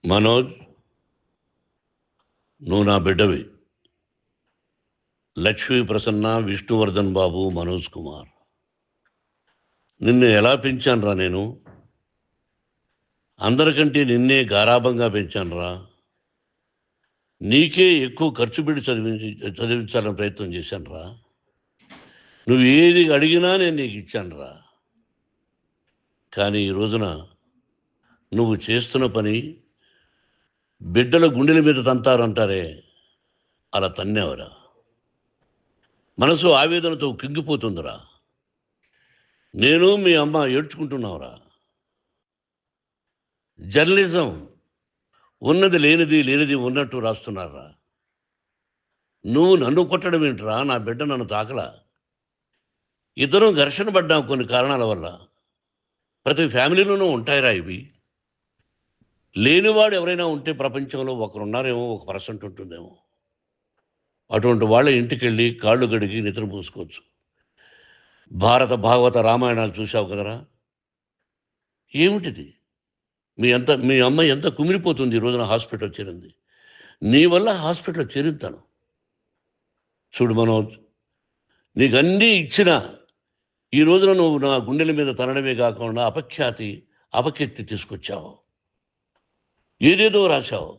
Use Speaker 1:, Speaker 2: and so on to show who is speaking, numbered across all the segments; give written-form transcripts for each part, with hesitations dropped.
Speaker 1: మనోజ్, నువ్వు నా బిడ్డవి. లక్ష్మీ ప్రసన్న, విష్ణువర్ధన్ బాబు, మనోజ్ కుమార్. నిన్ను ఎలా పెంచానురా నేను? అందరికంటే నిన్నే గారాభంగా పెంచానురా. నీకే ఎక్కువ ఖర్చు పెట్టి చదివించాలని ప్రయత్నం చేశానురా. నువ్వు ఏది అడిగినా నేను నీకు ఇచ్చానురా. కానీ ఈ రోజున నువ్వు చేస్తున్న పని బిడ్డల గుండెల మీద తంతారంటారే, అలా తన్నేవరా. మనసు ఆవేదనతో కింగిపోతుందిరా. నేను మీ అమ్మ ఏడ్చుకుంటున్నావురా. జర్నలిజం ఉన్నది లేనిది, లేనిది ఉన్నట్టు రాస్తున్నారా. నువ్వు నన్ను కొట్టడం ఏంట్రా? నా బిడ్డ నన్ను తాకలా. ఇద్దరం ఘర్షణ పడ్డాం కొన్ని కారణాల వల్ల. ప్రతి ఫ్యామిలీలోనూ ఉంటాయిరా ఇవి. లేనివాడు ఎవరైనా ఉంటే ప్రపంచంలో ఒకరున్నారేమో, 1% ఉంటుందేమో. అటువంటి వాళ్ళ ఇంటికి వెళ్ళి కాళ్ళు గడిగి నిద్ర పూసుకోవచ్చు. భారత భాగవత రామాయణాలు చూసావు కదరా. ఏమిటిది? మీ అమ్మ ఎంత కుమిలిపోతుంది ఈ రోజున హాస్పిటల్ చేరింది. నీ వల్ల హాస్పిటల్ చేరుతాను. చూడు మనోజ్, నీకు అన్నీ ఇచ్చినా ఈ రోజున నువ్వు నా గుండెల మీద తనడమే కాకుండా అపకీర్తి తీసుకొచ్చావు. ఏదేదో రాశావు,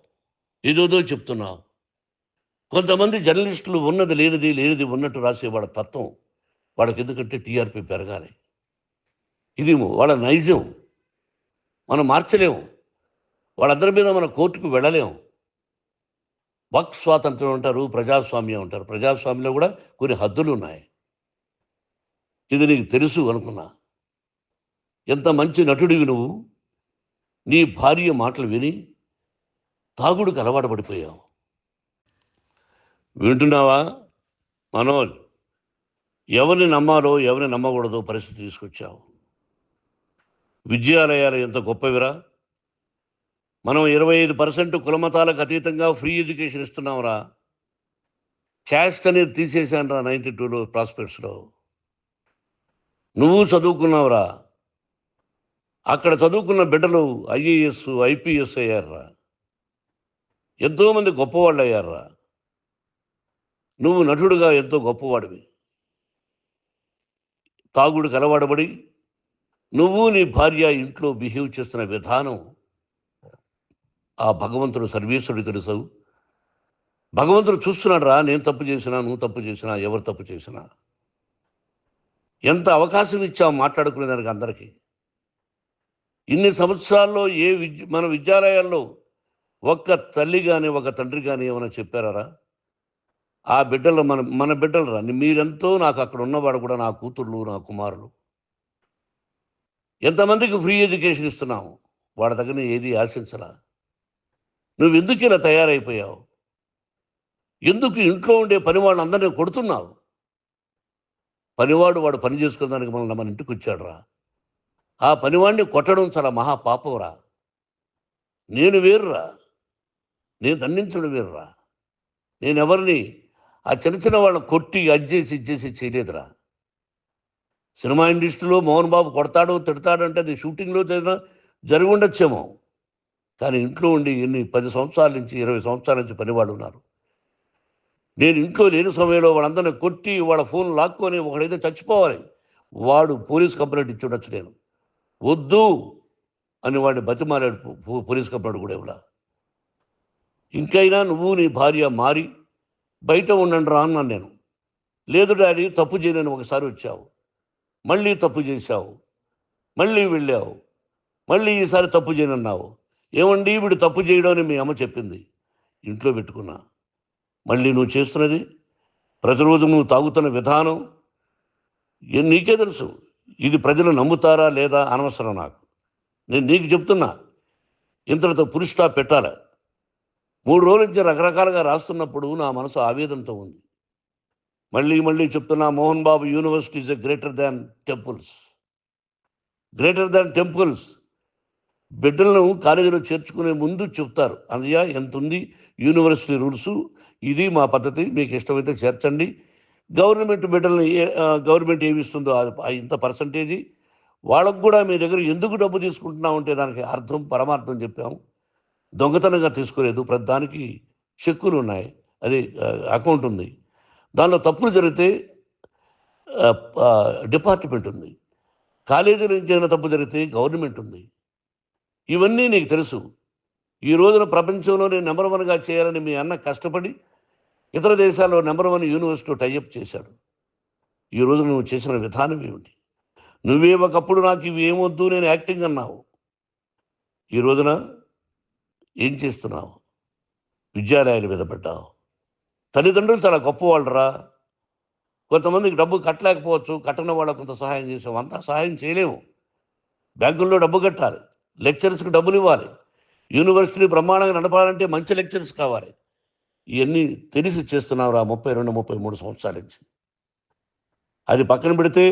Speaker 1: ఏదేదో చెప్తున్నావు. కొంతమంది జర్నలిస్టులు ఉన్నది లేనిది, లేనిది ఉన్నట్టు రాసే వాళ్ళ తత్వం వాళ్ళకి ఎందుకంటే టీఆర్పీ పెరగాలి. ఇది వాళ్ళ నైజం. మనం మార్చలేము. వాళ్ళందరి మీద మన కోర్టుకు వెళ్ళలేము. వాక్ స్వాతంత్రం అంటారు, ప్రజాస్వామ్యం అంటారు. ప్రజాస్వామ్యంలో కూడా కొన్ని హద్దులు ఉన్నాయి. ఇది నీకు తెలుసు అనుకున్నా. ఎంత మంచి నటుడివి నువ్వు. నీ భార్య మాటలు విని తాగుడుకు అలవాటు పడిపోయావు. వింటున్నావా మనోజ్? ఎవరిని నమ్మాలో ఎవరిని నమ్మకూడదో పరిస్థితి తీసుకొచ్చావు. విద్యాలయాలు ఎంత గొప్పవిరా. మనం 25% కులమతాలకు అతీతంగా ఫ్రీ ఎడ్యుకేషన్ ఇస్తున్నాంరా. క్యాస్ట్ అనేది తీసేశానురా 92లో ప్రాస్పెక్ట్స్లో. నువ్వు చదువుకున్నావురా. అక్కడ చదువుకున్న బిడ్డలు ఐఏఎస్, ఐపీఎస్ అయ్యారురా. ఎంతోమంది గొప్పవాళ్ళు అయ్యారురా. నువ్వు నటుడుగా ఎంతో గొప్పవాడివి. తాగుడికి అలవాడబడి నువ్వు నీ భార్య ఇంట్లో బిహేవ్ చేస్తున్న విధానం ఆ భగవంతుడు సర్వేశ్వరుడు తెలుసు. భగవంతుడు చూస్తున్నాడు రా. నేను తప్పు చేసినా, నువ్వు తప్పు చేసినా, ఎవరు తప్పు చేసినా. ఎంత అవకాశం ఇచ్చావు మాట్లాడుకునేదానికి అందరికీ. ఇన్ని సంవత్సరాల్లో మన విద్యాలయాల్లో ఒక్క తల్లి కానీ ఒక తండ్రి కానీ ఏమైనా చెప్పారా? ఆ బిడ్డలు మన బిడ్డలు రా. మీరెంతో నాకు అక్కడ ఉన్నవాడు కూడా నా కూతుర్లు, నా కుమారులు. ఎంతమందికి ఫ్రీ ఎడ్యుకేషన్ ఇస్తున్నావు. వాడి దగ్గర ఏది ఆశించలా. నువ్వు ఎందుకు ఇలా తయారైపోయావు? ఎందుకు ఇంట్లో ఉండే పనివాళ్ళని అందరినీ కొడుతున్నావు? వాడు పని చేసుకునేదానికి మన ఇంటికి వచ్చాడు రా. ఆ పనివాడిని కొట్టడం చాలా మహాపాపంరా. నేను వేరురా. నేను దండించడం వేరురా. నేను ఎవరిని ఆ చిన్న వాళ్ళని కొట్టి ఇచ్చేసి చేయలేదురా. సినిమా ఇండస్ట్రీలో మోహన్ బాబు కొడతాడు, తిడతాడు అంటే అది షూటింగ్లో జరిగి ఉండొచ్చేమో. కానీ ఇంట్లో ఉండి 10 సంవత్సరాల నుంచి 20 సంవత్సరాల నుంచి పనివాళ్ళు ఉన్నారు. నేను ఇంట్లో లేని సమయంలో వాళ్ళందరినీ కొట్టి వాళ్ళ ఫోన్ లాక్కొని ఒకడైతే చచ్చిపోవాలి. వాడు పోలీస్ కంప్లైంట్ ఇచ్చి ఉండొచ్చు. నేను వద్దు అని వాడిని బతిమాలాడు. పోలీస్ కంప్లైంట్ కూడా ఇవ్వలా. ఇంకైనా నువ్వు నీ భార్య మారి బయట ఉండండి రా అన్నాను నేను. లేదు డాడీ, తప్పు చేయలేని ఒకసారి వచ్చావు, మళ్ళీ తప్పు చేశావు, మళ్ళీ వెళ్ళావు, మళ్ళీ ఈసారి తప్పు చేయనన్నావు. ఏమండి వీడు తప్పు చేయడం అని మీ అమ్మ చెప్పింది. ఇంట్లో పెట్టుకున్నా. మళ్ళీ నువ్వు చేస్తున్నది, ప్రతిరోజు నువ్వు తాగుతున్న విధానం నీకే తెలుసు. ఇది ప్రజలు నమ్ముతారా లేదా అనవసరం నాకు. నేను నీకు చెప్తున్నా, ఇంతటితో ఫుల్ స్టాప్ పెట్టాలి. 3 రోజుల నుంచి రకరకాలుగా రాస్తున్నప్పుడు నా మనసు ఆవేదనతో ఉంది. మళ్ళీ చెప్తున్నా, Mohan Babu university is greater than temples. Greater than temples. బిడ్డలను కాలేజీలో చేర్చుకునే ముందు చెప్తారు, అన్నయ్య ఎంత ఉంది యూనివర్సిటీ రూల్స్, ఇది మా పద్ధతి, మీకు ఇష్టమైతే చేర్చండి. గవర్నమెంట్ బిడ్డలను గవర్నమెంట్ ఏమి ఇస్తుందో ఇంత పర్సంటేజీ వాళ్ళకు కూడా మీ దగ్గర ఎందుకు డబ్బు తీసుకుంటున్నామంటే దానికి అర్థం పరమార్థం చెప్పాము. దొంగతనంగా తీసుకోలేదు. ప్రతిదానికి చెక్కులు ఉన్నాయి. అది అకౌంట్ ఉంది. దానిలో తప్పులు జరిగితే డిపార్ట్మెంట్ ఉంది. కాలేజీలో ఇంకేదైనా తప్పు జరిగితే గవర్నమెంట్ ఉంది. ఇవన్నీ నీకు తెలుసు. ఈ రోజున ప్రపంచంలోనే నెంబర్ 1గా చేయాలని మీ అన్న కష్టపడి ఇతర దేశాల్లో నెంబర్ 1 యూనివర్సిటీ టైఅప్ చేశాడు. ఈ రోజు నువ్వు చేసిన విధానం ఏమిటి? నువ్వే ఒకప్పుడు నాకు ఇవి ఏమొద్దు నేను యాక్టింగ్ అన్నావు. ఈ రోజున ఏం చేస్తున్నావు? విద్యాలయాల మీద పడ్డావు. తల్లిదండ్రులు చాలా గొప్పవాళ్ళరా. కొంతమందికి డబ్బు కట్టలేకపోవచ్చు. కట్టని వాళ్ళకు కొంత సహాయం చేసాం. అంతా సహాయం చేయలేము. బ్యాంకుల్లో డబ్బు కట్టాలి. లెక్చరర్స్కి డబ్బులు ఇవ్వాలి. యూనివర్సిటీ బ్రహ్మాండంగా నడపాలంటే మంచి లెక్చరర్స్ కావాలి. ఇవన్నీ తెలిసి చేస్తున్నావురా 32, 33 సంవత్సరాల నుంచి. అది పక్కన పెడితే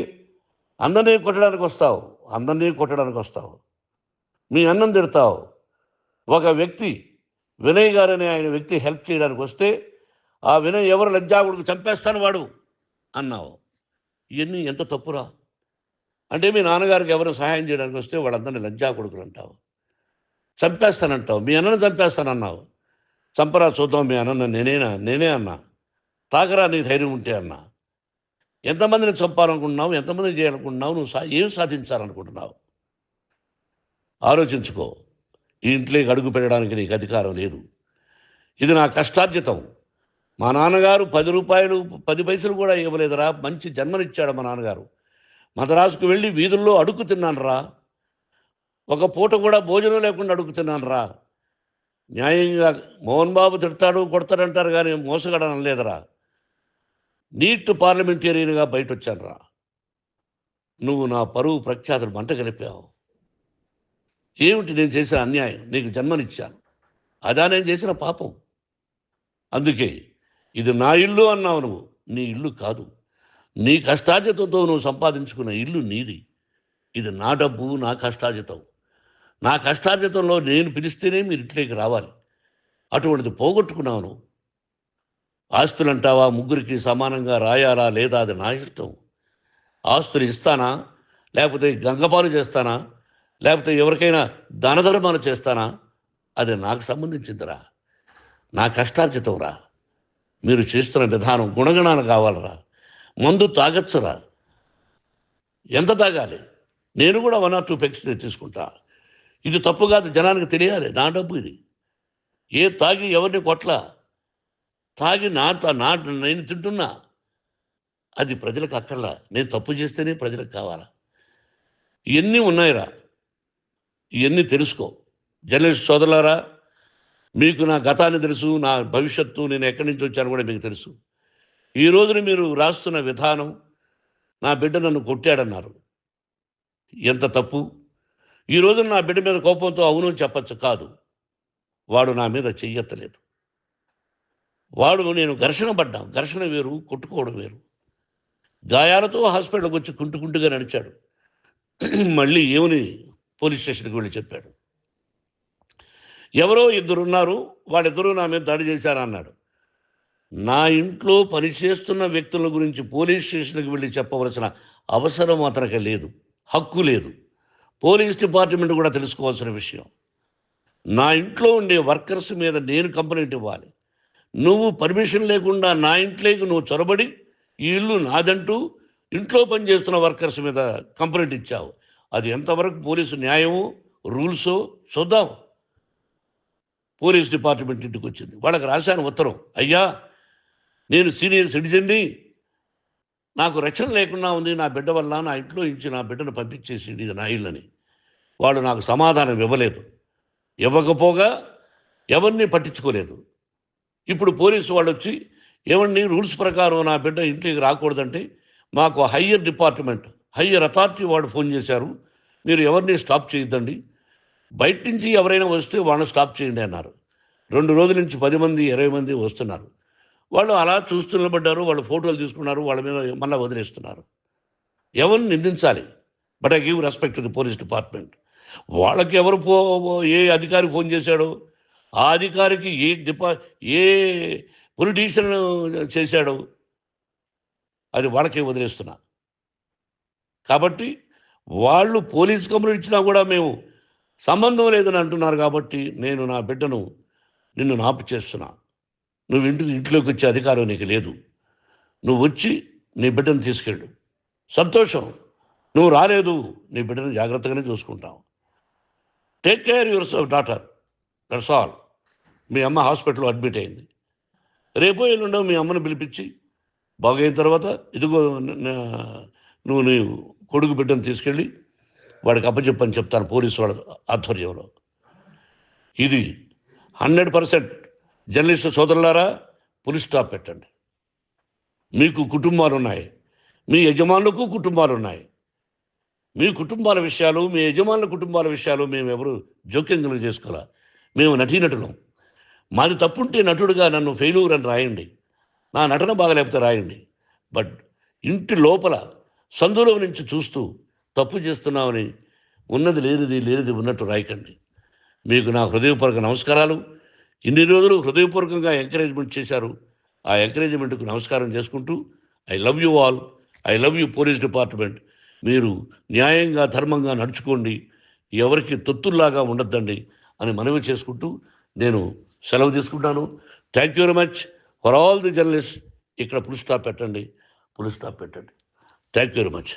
Speaker 1: అందరినీ కొట్టడానికి వస్తావు. మీ అన్నం తిడతావు. ఒక వ్యక్తి వినయ్ గారనే ఆయన వ్యక్తి హెల్ప్ చేయడానికి వస్తే ఆ వినయ్ ఎవరు లజ్జాగుడికి చంపేస్తాను వాడు అన్నావు. ఇవన్నీ ఎంత తప్పురా? అంటే మీ నాన్నగారికి ఎవరు సహాయం చేయడానికి వస్తే వాళ్ళందరినీ లజ్జాగుడుకులు అంటావు. చంపేస్తానంటావు. మీ అన్నను చంపేస్తానన్నావు. చంపరా చూద్దాం మీ అన్న నేనే అన్నా. తాకరా నీ ధైర్యం ఉంటే అన్నా. ఎంతమందిని చంపాలనుకుంటున్నావు? ఎంతమందిని చేయాలనుకుంటున్నావు? నువ్వు ఏం సాధించాలనుకుంటున్నావు? ఆలోచించుకో. ఈ ఇంట్లోకి అడుగు పెట్టడానికి నీకు అధికారం లేదు. ఇది నా కష్టార్జితం. మా నాన్నగారు 10 రూపాయలు 10 పైసలు కూడా ఇవ్వలేదురా. మంచి జన్మనిచ్చాడు మా నాన్నగారు. మద్రాసుకు వెళ్ళి వీధుల్లో అడుగు తిన్నాను రా. ఒక పూట కూడా భోజనం లేకుండా అడుగు తిన్నాను రా. న్యాయంగా మోహన్ బాబు తిడతాడు కొడతాడంటారు కానీ మోసగడనం లేదురా. నీట్ పార్లమెంటేరియన్గా బయట వచ్చాను రా. నువ్వు నా పరువు ప్రఖ్యాతులు మంట కలిపావు. ఏమిటి నేను చేసిన అన్యాయం? నీకు జన్మనిచ్చాను. అదా నేను చేసిన పాపం. అందుకే ఇది నా ఇల్లు అన్నావు నువ్వు. నీ ఇల్లు కాదు. నీ కష్టార్జితంతో నువ్వు సంపాదించుకున్న ఇల్లు నీది. ఇది నా డబ్బు, నా కష్టార్జితం. నా కష్టార్జితంలో నేను పిలిస్తేనే మీరు ఇంట్లోకి రావాలి. అటువంటిది పోగొట్టుకున్నావు నువ్వు. ఆస్తులు అంటావా? ముగ్గురికి సమానంగా రాయాలా లేదా అది నా ఇష్టం. ఆస్తులు ఇస్తానా, లేకపోతే గంగపాలు చేస్తానా, లేకపోతే ఎవరికైనా దానధర్మాలు చేస్తానా, అది నాకు సంబంధించిందిరా. నా కష్టార్జితం రా. మీరు చేస్తున్న విధానం గుణగణాలు కావాలరా. మందు తాగచ్చురా. ఎంత తాగాలి? నేను కూడా 1 or 2 పెగ్స్ తీసుకుంటా. ఇది తప్పు కాదు, జనానికి తెలియాలి. నా డబ్బు ఇది. తాగి ఎవరిని కొట్లా. తాగి నేను తింటున్నా. అది ప్రజలకు అక్కర్లా. నేను తప్పు చేస్తేనే ప్రజలకు కావాలా. ఇవన్నీ ఉన్నాయిరా. ఇవన్నీ తెలుసుకో. జర్నలిస్ట్ సోదరులారా, మీకు నా గతాన్ని తెలుసు, నా భవిష్యత్తు, నేను ఎక్కడి నుంచి వచ్చాను కూడా మీకు తెలుసు. ఈ రోజున మీరు రాస్తున్న విధానం, నా బిడ్డ నన్ను కొట్టాడన్నారు. ఎంత తప్పు. ఈ రోజున నా బిడ్డ మీద కోపంతో అవును చెప్పచ్చు. కాదు, వాడు నా మీద చెయ్యెత్తలేదు. నేను ఘర్షణ పడ్డాం. ఘర్షణ వేరు, కొట్టుకోవడం వేరు. గాయాలతో హాస్పిటల్కి వచ్చి కుంటుకుంటుగా నడిచాడు. మళ్ళీ ఏమని పోలీస్ స్టేషన్కి వెళ్ళి చెప్పాడు. ఎవరో 2 ఉన్నారు, వాళ్ళిద్దరూ నా మీద దాడి చేశారన్నాడు. నా ఇంట్లో పనిచేస్తున్న వ్యక్తుల గురించి పోలీస్ స్టేషన్కి వెళ్ళి చెప్పవలసిన అవసరం అతనికి లేదు, హక్కు లేదు. పోలీస్ డిపార్ట్మెంట్ కూడా తెలుసుకోవాల్సిన విషయం. నా ఇంట్లో ఉండే వర్కర్స్ మీద నేను కంప్లైంట్ ఇవ్వాలి. నువ్వు పర్మిషన్ లేకుండా నా ఇంట్లోకి నువ్వు చొరబడి ఈ ఇల్లు నాదంటూ ఇంట్లో పనిచేస్తున్న వర్కర్స్ మీద కంప్లైంట్ ఇచ్చావు. అది ఎంతవరకు పోలీసు న్యాయమో రూల్సో చూద్దాం. పోలీస్ డిపార్ట్మెంట్ ఇంటికి వచ్చింది. వాళ్ళకి రాశాను ఉత్తరం. అయ్యా, నేను సీనియర్ సిటిజన్ని, నాకు రక్షణ లేకుండా ఉంది. నా బిడ్డ వల్ల నా ఇంట్లో నుంచి నా బిడ్డను పంపించేసి ఇది నా ఇల్లని. వాళ్ళు నాకు సమాధానం ఇవ్వలేదు. ఇవ్వకపోగా ఎవరిని పట్టించుకోలేదు. ఇప్పుడు పోలీసు వాళ్ళు వచ్చి ఏమండి రూల్స్ ప్రకారం నా బిడ్డ ఇంట్లోకి రాకూడదంటే మాకు హయ్యర్ అథారిటీ వాళ్ళు ఫోన్ చేశారు. మీరు ఎవరిని స్టాప్ చేయొద్దండి, బయట నుంచి ఎవరైనా వస్తే వాళ్ళని స్టాప్ చేయండి అన్నారు. 2 రోజుల నుంచి 10 మంది 20 మంది వస్తున్నారు. వాళ్ళు అలా చూస్తూ నిలబడ్డారు. వాళ్ళు ఫోటోలు తీసుకున్నారు. వాళ్ళ మీద మళ్ళీ వదిలేస్తున్నారు. ఎవరిని నిందించాలి? But I give respect to the police department. వాళ్ళకి ఏ అధికారి ఫోన్ చేశాడో, ఆ అధికారికి ఏ పొలిటీషియన్ చేశాడో అది వాళ్ళకే వదిలేస్తున్నా. కాబట్టి వాళ్ళు పోలీస్ కంప్లైంట్ ఇచ్చినా కూడా మేము సంబంధం లేదని అంటున్నారు కాబట్టి నేను నా బిడ్డను నిన్ను నాపు చేస్తున్నా. నువ్వు ఇంట్లోకి వచ్చే అధికారం నీకు లేదు. నువ్వు వచ్చి నీ బిడ్డను తీసుకెళ్ళు. సంతోషం. నువ్వు రాలేదు, నీ బిడ్డను జాగ్రత్తగానే చూసుకుంటావు. Take care your daughter, that's all. మీ అమ్మ హాస్పిటల్లో అడ్మిట్ అయింది. రేపో ఎల్లుండో మీ అమ్మను పిలిపించి బాగైన తర్వాత ఇదిగో నువ్వు నీ కొడుకు బిడ్డను తీసుకెళ్ళి వాడికి అప్పచెప్పని చెప్తాను పోలీసు వాళ్ళ ఆధ్వర్యంలో. ఇది 100% జర్నలిస్టు సోదరులారా, పులి స్టాప్ పెట్టండి. మీకు కుటుంబాలు ఉన్నాయి, మీ యజమానులకు కుటుంబాలు ఉన్నాయి. మీ కుటుంబాల విషయాలు, మీ యజమానుల కుటుంబాల విషయాలు మేము ఎవరు జోక్యం కలుగు చేసుకోవాలా. మేము నటీనటులం. మాది తప్పుంటే నటుడుగా నన్ను ఫెయిల్యూర్ అని రాయండి, నా నటన బాగలేకపోతే రాయండి. బట్ ఇంటి లోపల సందులో నుంచి చూస్తూ తప్పు చేస్తున్నామని ఉన్నది లేనిది ఉన్నట్టు రాయకండి. మీకు నా హృదయపూర్వక నమస్కారాలు. ఇన్ని రోజులు హృదయపూర్వకంగా ఎంకరేజ్మెంట్ చేశారు. ఆ ఎంకరేజ్మెంట్కు నమస్కారం చేసుకుంటూ I love you all. I love you police department. మీరు న్యాయంగా ధర్మంగా నడుచుకోండి, ఎవరికి తొత్తుల్లాగా ఉండొద్దండి అని మనవి చేసుకుంటూ నేను సెలవు తీసుకుంటాను. Thank you very much for all the journalist. ఇక్కడ పులి స్టాప్ పెట్టండి. Thank you very much.